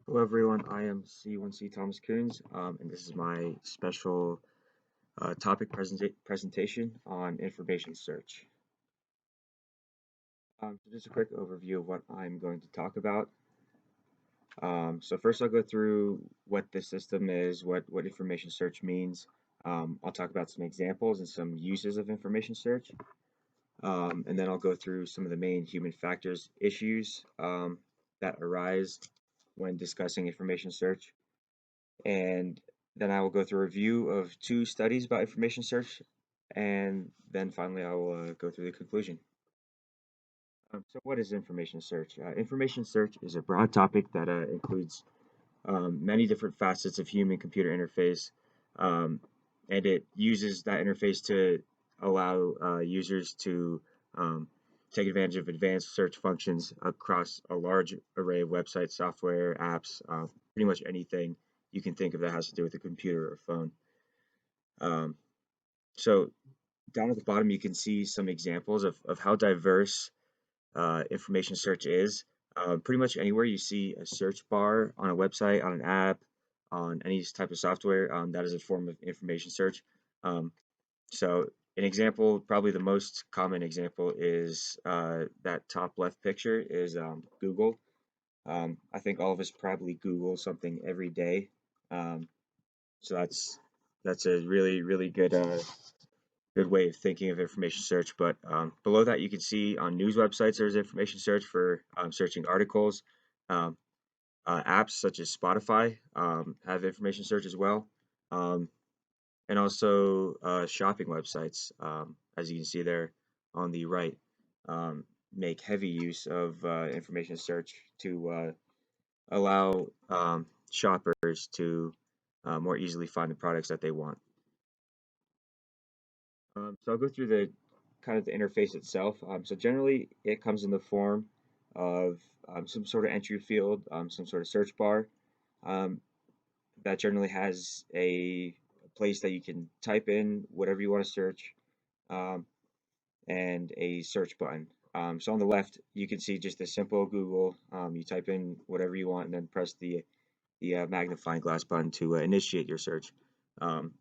Hello everyone, I am C1C Thomas Coons, and this is my special topic presentation on information search. So just a quick overview of what I'm going to talk about. So first I'll go through what the system is, what information search means. I'll talk about some examples and some uses of information search. And then I'll go through some of the main human factors issues that arise when discussing information search. And then I will go through a review of two studies about information search, and then finally I will go through the conclusion. So what is information search? Information search is a broad topic that includes many different facets of human-computer interface, um, and it uses that interface to allow users to um, take advantage of advanced search functions across a large array of websites, software, apps, pretty much anything you can think of that has to do with a computer or phone. Um, so down at the bottom, you can see some examples of how diverse information search is. Pretty much anywhere you see a search bar on a website, on an app, on any type of software, that is a form of information search. Um, so an example, probably the most common example is that top left picture is Google. I think all of us probably Google something every day. Um, so that's a really good way of thinking of information search. But below that, you can see on news websites there's information search for searching articles. Um, Apps such as Spotify have information search as well, um, and also shopping websites, as you can see there on the right, make heavy use of information search to allow shoppers to more easily find the products that they want. So I'll go through the kind of the interface itself. So generally, it comes in the form of some sort of entry field, some sort of search bar um, that generally has a place that you can type in whatever you want to search, um, and a search button. So on the left, you can see just a simple Google. You type in whatever you want and then press the magnifying glass button to initiate your search. Um,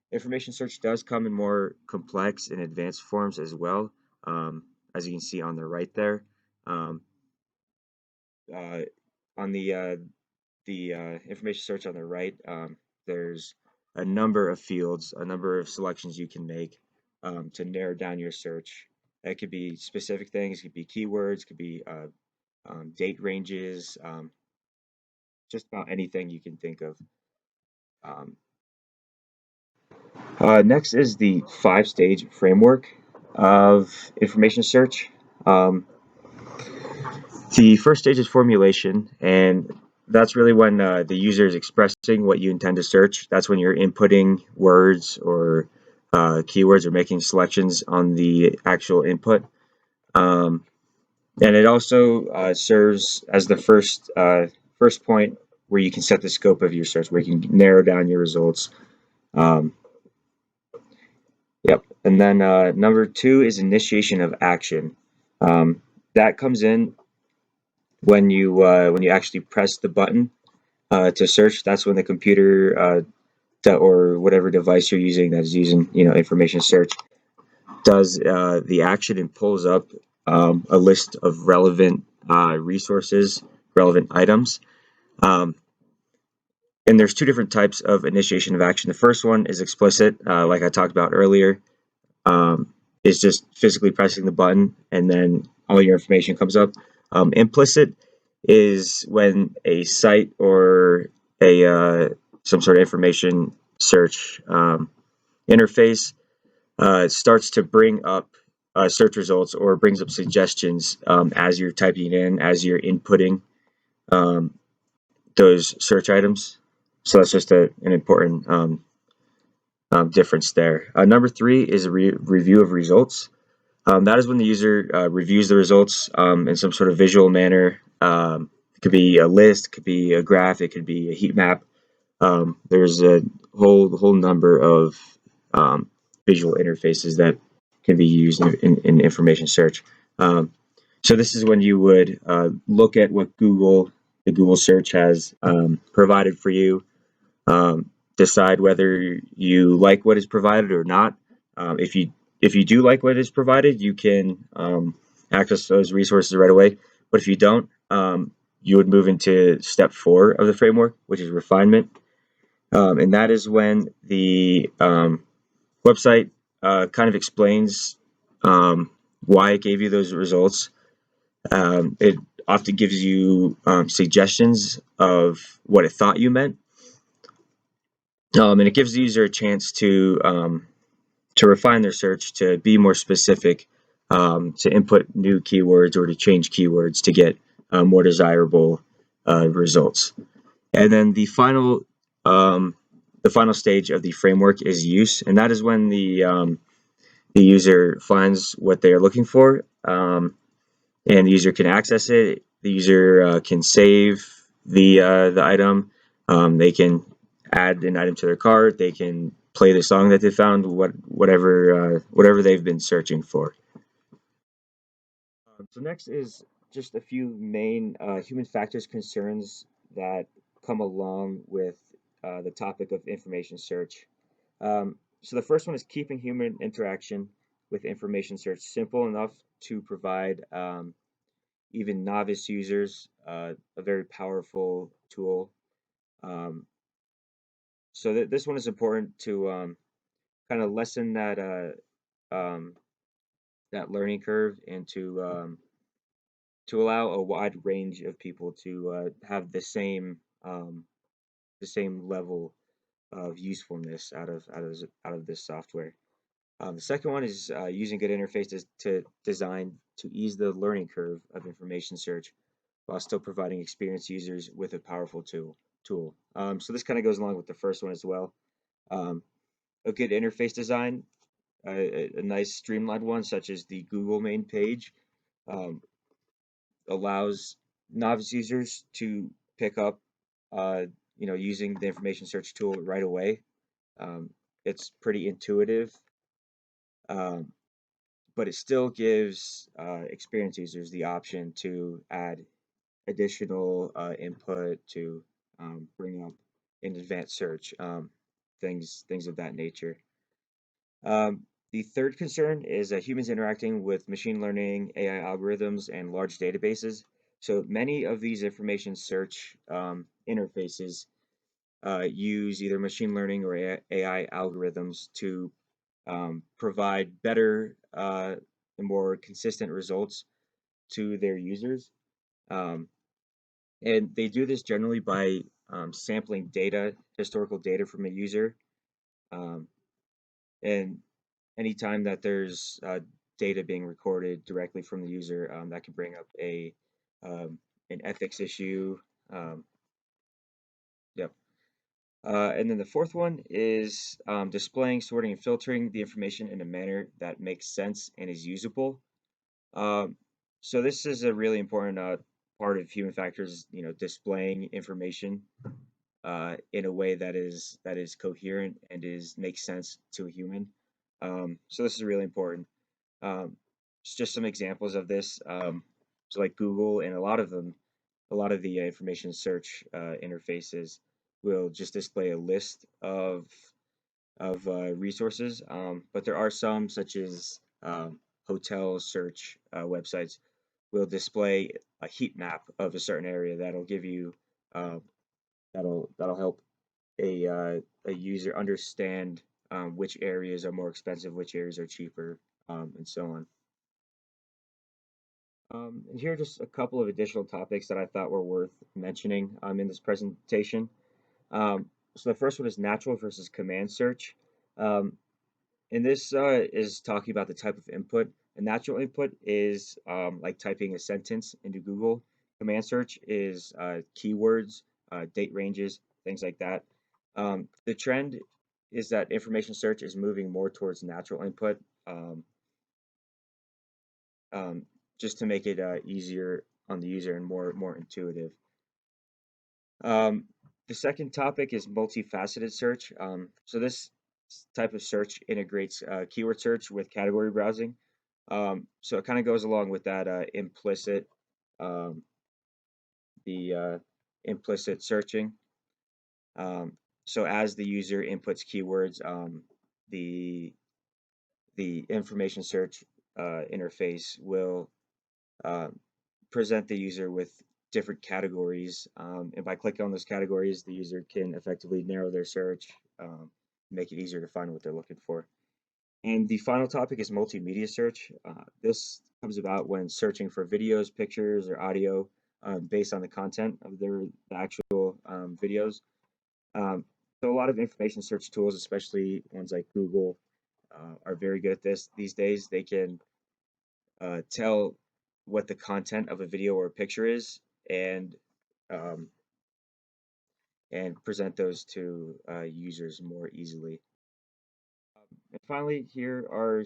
Information search does come in more complex and advanced forms as well, as you can see on the right there. Um, uh, on the information search on the right, there's a number of fields, a number of selections you can make to narrow down your search. It could be specific things, it could be keywords, it could be date ranges, just about anything you can think of. Um, Next is the five-stage framework of information search. Um, the first stage is formulation, and that's really when the user is expressing what you intend to search. That's when you're inputting words or keywords or making selections on the actual input. Um, and it also serves as the first point where you can set the scope of your search, where you can narrow down your results. Um, Yep. And then number two is initiation of action. That comes in when you actually press the button to search. That's when the computer or whatever device you're using that is using information search does the action and pulls up a list of relevant resources, relevant items. Um, and there's two different types of initiation of action. The first one is explicit, like I talked about earlier. Is just physically pressing the button and then all your information comes up. Implicit is when a site or a some sort of information search interface starts to bring up search results or brings up suggestions as you're typing in, as you're inputting um, those search items. So that's just an important difference there. Number three is a review of results. That is when the user reviews the results in some sort of visual manner. It could be a list, it could be a graph, it could be a heat map. There's a whole number of um, visual interfaces that can be used in information search. Um, so this is when you would look at what Google the Google search has provided for you. Decide whether you like what is provided or not. If you do like what is provided, you can access those resources right away. But if you don't, you would move into step 4 of the framework, which is refinement. And that is when the website kind of explains why it gave you those results. It often gives you suggestions of what it thought you meant, and it gives the user a chance to refine their search, to be more specific, to input new keywords or to change keywords to get more desirable results. And then the final stage of the framework is use, and that is when the user finds what they are looking for, and the user can access it. The user can save the item. They can add an item to their cart. They can play the song that they found. Whatever they've been searching for. So next is just a few main human factors concerns that come along with the topic of information search. So the first one is keeping human interaction with information search simple enough to provide even novice users a very powerful tool. Um, so this one is important to kind of lessen that learning curve and to allow a wide range of people to have the same level of usefulness out of this software. The second one is using good interfaces to design to ease the learning curve of information search while still providing experienced users with a powerful tool. So this kind of goes along with the first one as well. Um, a good interface design, a nice streamlined one, such as the Google main page, um, allows novice users to pick up, uh, using the information search tool right away. It's pretty intuitive, um, but it still gives experienced users the option to add additional input to bring up an advanced search, things of that nature. Um, the third concern is humans interacting with machine learning, AI algorithms, and large databases. So many of these information search interfaces use either machine learning or AI algorithms to provide better and more consistent results to their users. Um, and they do this generally by sampling data, historical data from a user. Um, and anytime that there's data being recorded directly from the user, that can bring up um, an ethics issue. Um, yep. And then the fourth one is displaying, sorting, and filtering the information in a manner that makes sense and is usable. Um, so this is a really important part of human factors, displaying information in a way that is coherent and is makes sense to a human. So this is really important. Um, just some examples of this. So like Google and a lot of the information search interfaces will just display a list of resources. But there are some, such as hotel search websites, will display a heat map of a certain area that'll give you uh, that'll help a user understand which areas are more expensive, which areas are cheaper, and so on. And here are just a couple of additional topics that I thought were worth mentioning in this presentation. So the first one is natural versus command search. Um, and this is talking about the type of input. A natural input is like typing a sentence into Google. Command search is keywords, date ranges, things like that. The trend is that information search is moving more towards natural input, um, um, just to make it easier on the user and more intuitive. Um, the second topic is multifaceted search. So this type of search integrates keyword search with category browsing. So it kind of goes along with that implicit, um, the implicit searching. So as the user inputs keywords, the information search interface will uh, present the user with different categories, and by clicking on those categories, the user can effectively narrow their search, make it easier to find what they're looking for. And the final topic is multimedia search. This comes about when searching for videos, pictures, or audio based on the content of the actual videos. So a lot of information search tools, especially ones like Google, are very good at this these days. They can tell what the content of a video or a picture is and um, present those to users more easily. And finally, here are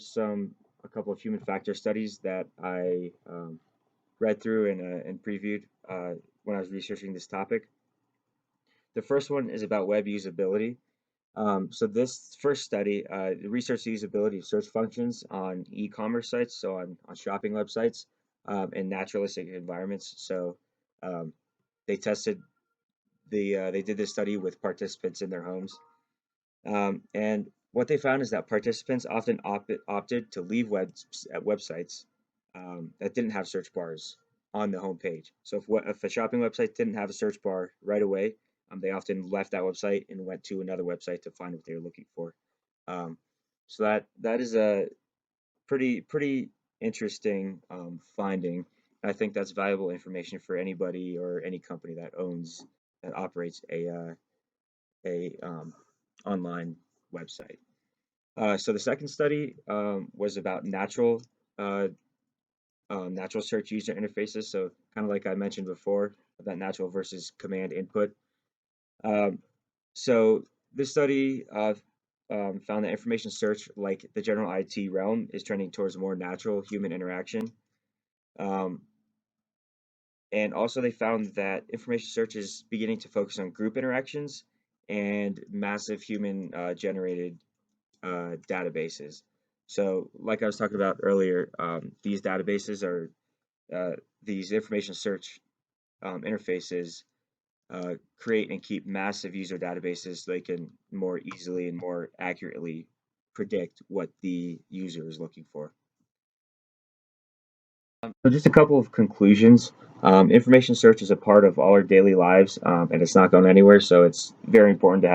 a couple of human factor studies that I read through and previewed when I was researching this topic. The first one is about web usability. So this first study researched the usability of search functions on e-commerce sites, so on shopping websites, in naturalistic environments. So um, they tested they did this study with participants in their homes, and what they found is that participants often opted to leave websites that didn't have search bars on the home page. So if a shopping website didn't have a search bar right away, they often left that website and went to another website to find what they were looking for. Um, so that is a pretty interesting finding. I think that's valuable information for anybody or any company that operates a online website. So the second study was about uh, natural search user interfaces. So kind of like I mentioned before, about natural versus command input. Um, so this study found that information search, like the general IT realm, is trending towards more natural human interaction. Um, and also they found that information search is beginning to focus on group interactions and massive human generated databases. So, like I was talking about earlier, these databases are these information search interfaces create and keep massive user databases so they can more easily and more accurately predict what the user is looking for. So, just a couple of conclusions. Information search is a part of all our daily lives, and it's not going anywhere. So, it's very important to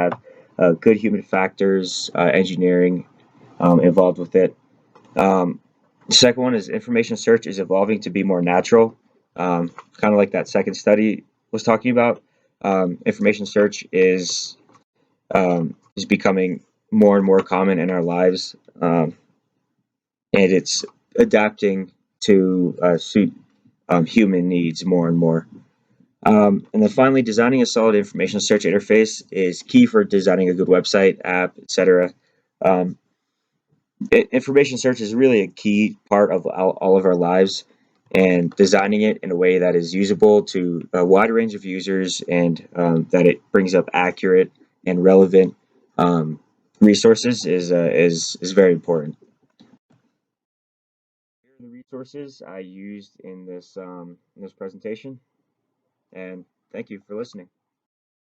have good human factors, engineering involved with it. Um, the second one is information search is evolving to be more natural, kind of like that second study was talking about. Information search is becoming more and more common in our lives, and it's adapting to suit human needs more and more. And then finally, designing a solid information search interface is key for designing a good website, app, etc. Um, Information search is really a key part of all of our lives, and designing it in a way that is usable to a wide range of users and that it brings up accurate and relevant um, resources is very important. Here are the resources I used in this presentation, and thank you for listening.